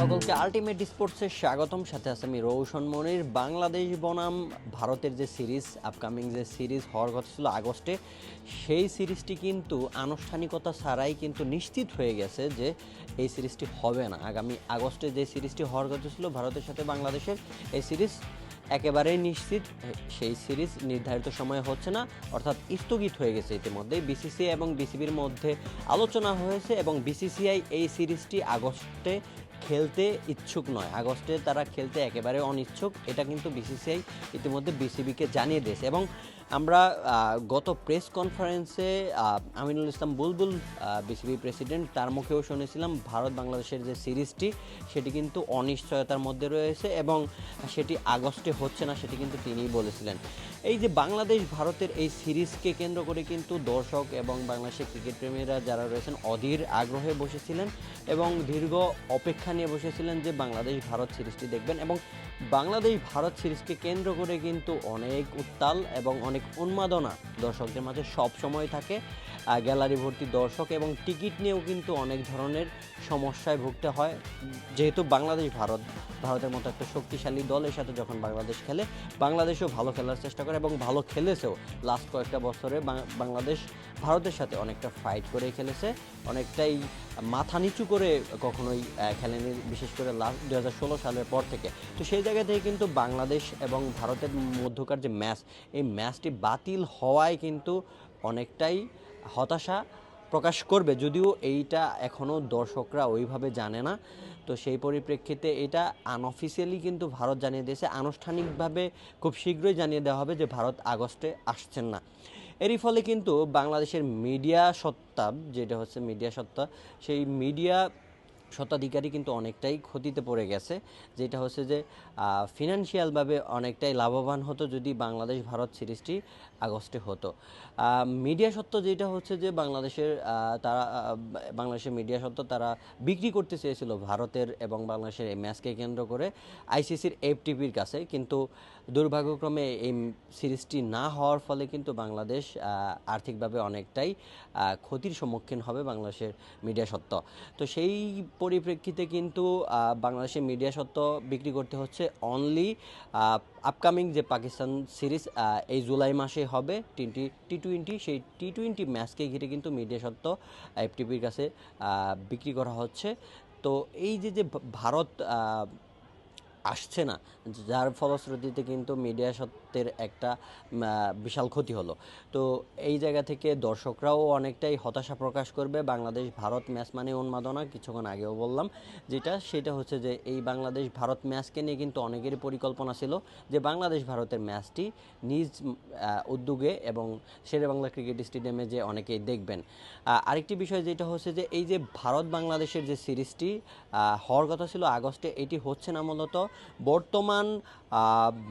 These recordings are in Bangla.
সকলকে আলটিমেট স্পোর্টসের স্বাগতম। সাথে আছে আমি রৌশন মনির। বাংলাদেশ বনাম ভারতের যে সিরিজ, আপকামিং যে সিরিজ হওয়ার কথা ছিল আগস্টে, সেই সিরিজটি কিন্তু আনুষ্ঠানিকতা ছাড়াই কিন্তু নিশ্চিত হয়ে গেছে যে এই সিরিজটি হবে না। আগামী আগস্টে যে সিরিজটি হওয়ার কথা ছিল ভারতের সাথে বাংলাদেশের, এই সিরিজ একেবারেই নিশ্চিত সেই সিরিজ নির্ধারিত সময়ে হচ্ছে না, অর্থাৎ স্থগিত হয়ে গেছে। ইতিমধ্যেই বিসিসিআই এবং বিসিবির মধ্যে আলোচনা হয়েছে এবং বিসিসিআই এই সিরিজটি আগস্টে খেলতে ইচ্ছুক নয়, আগস্টে তারা খেলতে একেবারে অনিচ্ছুক। এটা কিন্তু বিসিসিআই ইতিমধ্যে বিসিবিকে জানিয়ে দিয়েছে এবং আমরা গত প্রেস কনফারেন্সে আমিনুল ইসলাম বুলবুল, বিসিবি প্রেসিডেন্ট, তার মুখেও শুনেছিলাম ভারত বাংলাদেশের যে সিরিজটি সেটি কিন্তু অনিশ্চয়তার মধ্যে রয়েছে এবং সেটি আগস্টে হচ্ছে না, সেটি কিন্তু তিনিই বলেছিলেন। এই যে বাংলাদেশ ভারতের এই সিরিজকে কেন্দ্র করে কিন্তু দর্শক এবং বাংলাদেশের ক্রিকেট প্রেমীরা যারা রয়েছেন অধীর আগ্রহে বসেছিলেন এবং দীর্ঘ অপেক্ষা নিয়ে বসেছিলেন যে বাংলাদেশ ভারত সিরিজটি দেখবেন। এবং বাংলাদেশ ভারত সিরিজকে কেন্দ্র করে কিন্তু অনেক উত্তাল এবং অনেক উন্মাদনা দর্শকদের মাঝে সব সময় থাকে। গ্যালারি ভর্তি দর্শক এবং টিকিট নিয়েও কিন্তু অনেক ধরনের সমস্যায় ভুগতে হয়, যেহেতু ভারতের মতো একটা শক্তিশালী দলের সাথে যখন বাংলাদেশ খেলে, বাংলাদেশও ভালো খেলার চেষ্টা করে এবং ভালো খেলেছেও। লাস্ট কয়েকটা বছরে বাংলাদেশ ভারতের সাথে অনেকটা ফাইট করে খেলেছে, অনেকটাই মাথা নিচু করে কখনোই খেলেনি, বিশেষ করে লাস্ট 2016 সালের পর থেকে। তো সেই জায়গা থেকে কিন্তু বাংলাদেশ এবং ভারতের মধ্যকার যে ম্যাচ, এই ম্যাচটি বাতিল হওয়ায় কিন্তু অনেকটাই হতাশা প্রকাশ করবে, যদিও এইটা এখনও দর্শকরা ওইভাবে জানে না। তো সেই পরিপ্রেক্ষিতে এটা আনঅফিসিয়ালি কিন্তু ভারত জানিয়ে দিয়েছে, আনুষ্ঠানিকভাবে খুব শীঘ্রই জানিয়ে দেওয়া হবে যে ভারত আগস্টে আসছেন না। এরই ফলে কিন্তু বাংলাদেশের মিডিয়া সত্তা, যেটা হচ্ছে মিডিয়া সত্তা, সেই মিডিয়া স্বত্বাধিকারী কিন্তু অনেকটাই ক্ষতিতে পড়ে গেছে, যেটা হচ্ছে যে ফিনান্সিয়ালভাবে অনেকটাই লাভবান হতো যদি বাংলাদেশ ভারত সিরিজটি আগস্টে হতো। মিডিয়া সত্ত্ব যেটা হচ্ছে যে বাংলাদেশের মিডিয়া সত্ত্ব তারা বিক্রি করতে চেয়েছিল ভারতের এবং বাংলাদেশের এই ম্যাচকে কেন্দ্র করে আইসিসির এফটিপির কাছে, কিন্তু দুর্ভাগ্যক্রমে এই সিরিজটি না হওয়ার ফলে কিন্তু বাংলাদেশ আর্থিকভাবে অনেকটাই ক্ষতির সম্মুখীন হবে বাংলাদেশের মিডিয়া সত্ত্ব। তো সেই পরিপ্রেক্ষিতে কিন্তু বাংলাদেশের মিডিয়া সত্ত্ব বিক্রি করতে হচ্ছে অনলি আপকামিং যে পাকিস্তান সিরিজ এই জুলাই মাসে হবে টি-20, সেই টি-20 ম্যাচকে ঘিরে কিন্তু মিডিয়া সত্ত্ব এফটিপির কাছে বিক্রি করা হচ্ছে। তো এই যে ভারত আসছে না, যার ফলশ্রুতিতে কিন্তু মিডিয়া সত্ত্বের একটা বিশাল ক্ষতি হলো। তো এই জায়গা থেকে দর্শকরাও অনেকটাই হতাশা প্রকাশ করবে। বাংলাদেশ ভারত ম্যাচ মানে উন্মাদনা, কিছুক্ষণ আগেও বললাম সেটা হচ্ছে যে এই বাংলাদেশ ভারত ম্যাচকে নিয়ে কিন্তু অনেকেরই পরিকল্পনা ছিল যে বাংলাদেশ ভারতের ম্যাচটি নিজ উদ্যোগে এবং শেরেবাংলা ক্রিকেট স্টেডিয়ামে যে অনেকেই দেখবেন। আরেকটি বিষয় যেটা হচ্ছে যে এই যে ভারত বাংলাদেশের যে সিরিজটি হওয়ার কথা ছিল আগস্টে, এটি হচ্ছে না মূলত বর্তমান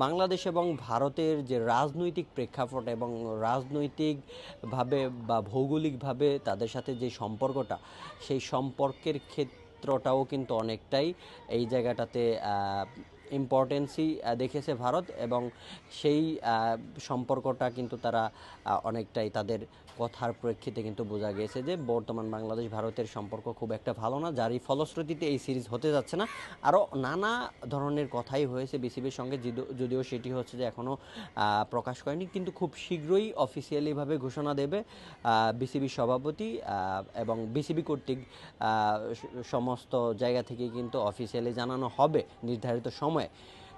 বাংলাদেশ এবং ভারতের যে রাজনৈতিক প্রেক্ষাপট এবং রাজনৈতিকভাবে বা ভৌগোলিকভাবে তাদের সাথে যে সম্পর্কটা, সেই সম্পর্কের ক্ষেত্রটাও কিন্তু অনেকটাই এই জায়গাটাতে ইম্পর্টেন্সই দেখেছে ভারত, এবং সেই সম্পর্কটা কিন্তু তারা অনেকটাই তাদের কথার প্রেক্ষিতে কিন্তু বোঝা গিয়েছে যে বর্তমান বাংলাদেশ ভারতের সম্পর্ক খুব একটা ভালো না, যারই ফলশ্রুতিতে এই সিরিজ হতে যাচ্ছে না। আরও নানা ধরনের কথাই হয়েছে বিসিবির সঙ্গে, যদিও সেটি হচ্ছে যে এখনও প্রকাশ করেনি, কিন্তু খুব শীঘ্রই অফিসিয়ালিভাবে ঘোষণা দেবে বিসিবি সভাপতি এবং বিসিবি কর্তৃক সমস্ত জায়গা থেকে কিন্তু অফিসিয়ালি জানানো হবে নির্ধারিত সময়ে।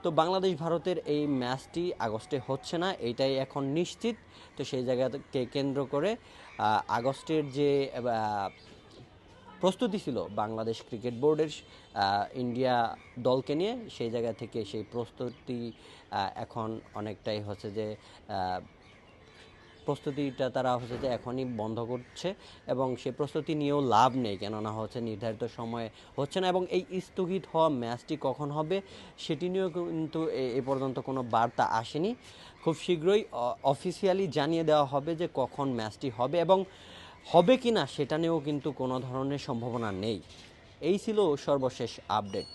তো বাংলাদেশ ভারতের এই ম্যাচটি আগস্টে হচ্ছে না, এইটাই এখন নিশ্চিত। তো সেই জায়গাকে কেন্দ্র করে আগস্টের যে প্রস্তুতি ছিল বাংলাদেশ ক্রিকেট বোর্ডের ইন্ডিয়া দলকে নিয়ে, সেই জায়গা থেকে সেই প্রস্তুতি এখন অনেকটাই হচ্ছে যে প্রস্তুতিটা তারা হচ্ছে যে এখনই বন্ধ করছে এবং সেই প্রস্তুতি নিয়েও লাভ নেই, কেননা হচ্ছে নির্ধারিত সময়ে হচ্ছে না। এবং এই স্থগিত হওয়া ম্যাচটি কখন হবে সেটি নিয়েও কিন্তু এ পর্যন্ত কোনো বার্তা আসেনি। খুব শীঘ্রই অফিসিয়ালি জানিয়ে দেওয়া হবে যে কখন ম্যাচটি হবে, এবং হবে কি না সেটা নিয়েও কিন্তু কোনো ধরনের সম্ভাবনা নেই। এই ছিল সর্বশেষ আপডেট।